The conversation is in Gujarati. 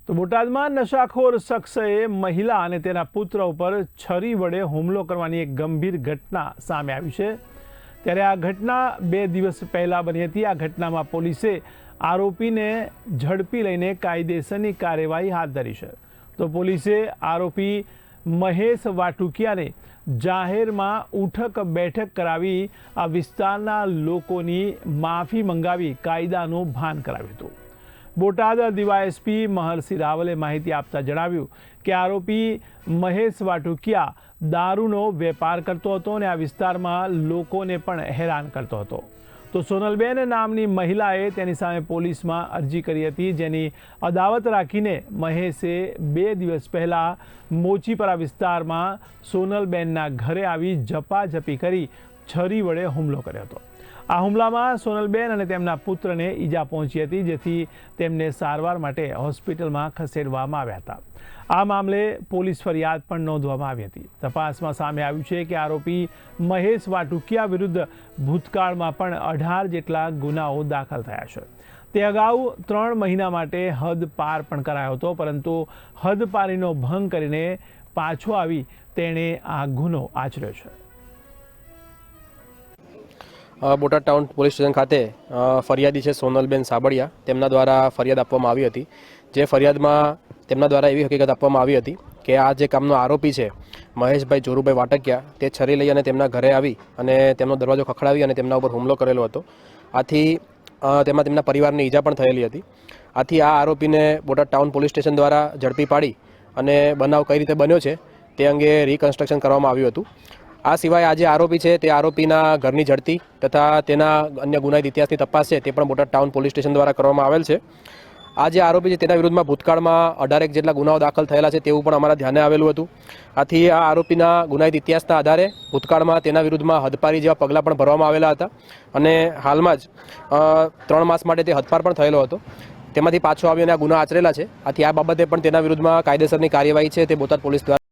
તો બોટાદમાં નશાખોર શખ્સે મહિલા અને તેના પુત્ર ઉપર છરી વડે હુમલો કરવાની એક ગંભીર ઘટના સામે આવી છે। ત્યારે આ ઘટના 2 દિવસ પહેલા બની હતી। આ ઘટનામાં પોલીસે આરોપીને ઝડપી લઈને કાયદેસરની કાર્યવાહી હાથ ધરી છે। તો પોલીસે આરોપી મહેશ વાટુકિયાને જાહેરમાં ઉઠક બેઠક કરાવી આ વિસ્તારના લોકોની માફી મંગાવી કાયદાનું ભાન કરાવ્યું હતું। બોટાદ ડીવાયએસપી મહર્ષિ રાવલે માહિતી આપતા જણાવ્યું કે આરોપી મહેશ વાટુકિયા દારૂનો વેપાર કરતો હતો અને આ વિસ્તારમાં લોકોને પણ હેરાન કરતો હતો। તો સોનલબેન નામની મહિલાએ તેની સામે પોલીસમાં અરજી કરી હતી, જેની અદાવત રાખીને મહેશે 2 દિવસ પહેલા મોચીપરા વિસ્તારમાં સોનલબેનના ઘરે આવી ઝપાઝપી કરી છરી વડે હુમલો કર્યો હતો। આ હુમલામાં સોનલબેન અને તેમના પુત્રને ઈજા પહોંચી હતી, જેથી તેમને સારવાર માટે હોસ્પિટલમાં ખસેડવામાં આવ્યા હતા। આ મામલે પોલીસ ફરિયાદ પણ નોંધવામાં આવી હતી। તપાસમાં સામે આવ્યું છે કે આરોપી મહેશ વાટુકિયા વિરુદ્ધ ભૂતકાળમાં પણ 18 જેટલા ગુનાઓ દાખલ થયા છે। તે અગાઉ 3 મહિના માટે હદ પાર પણ કરાયો હતો, પરંતુ હદ પારીનો ભંગ કરીને પાછો આવી તેણે આ ગુનો આચર્યો છે। બોટાદ ટાઉન પોલીસ સ્ટેશન ખાતે ફરિયાદી છે સોનલબેન સાબડિયા, તેમના દ્વારા ફરિયાદ આપવામાં આવી હતી। જે ફરિયાદમાં તેમના દ્વારા એવી હકીકત આપવામાં આવી હતી કે આ જે કામનો આરોપી છે મહેશભાઈ ચોરુભાઈ વાટકિયા, તે છરી લઈ અને તેમના ઘરે આવી અને તેમનો દરવાજો ખખડાવી અને તેમના ઉપર હુમલો કરેલો હતો। આથી તેમાં તેમના પરિવારને ઈજા પણ થયેલી હતી। આથી આ આરોપીને બોટાદ ટાઉન પોલીસ સ્ટેશન દ્વારા ઝડપી પાડી અને બનાવ કઈ રીતે બન્યો છે તે અંગે રિકન્સ્ટ્રક્શન કરવામાં આવ્યું હતું। આ સિવાય આ જે આરોપી છે તે આરોપીના ઘરની ઝડપી તથા તેના અન્ય ગુનાહિત ઇતિહાસની તપાસ છે તે પણ બોટાદ ટાઉન પોલીસ સ્ટેશન દ્વારા કરવામાં આવેલ છે। આ જે આરોપી છે તેના વિરુદ્ધમાં ભૂતકાળમાં 18 જેટલા ગુનાઓ દાખલ થયેલા છે તેવું પણ અમારા ધ્યાને આવેલું હતું। આથી આ આરોપીના ગુનાહિત ઇતિહાસના આધારે ભૂતકાળમાં તેના વિરુદ્ધમાં હદપારી જેવા પગલાં પણ ભરવામાં આવેલા હતા અને હાલમાં જ 3 માસ માટે તે હદપાર પણ થયેલો હતો। તેમાંથી પાછો આવી અને આ ગુના આચરેલા છે। આથી આ બાબતે પણ તેના વિરુદ્ધમાં કાયદેસરની કાર્યવાહી છે તે બોટાદ પોલીસ દ્વારા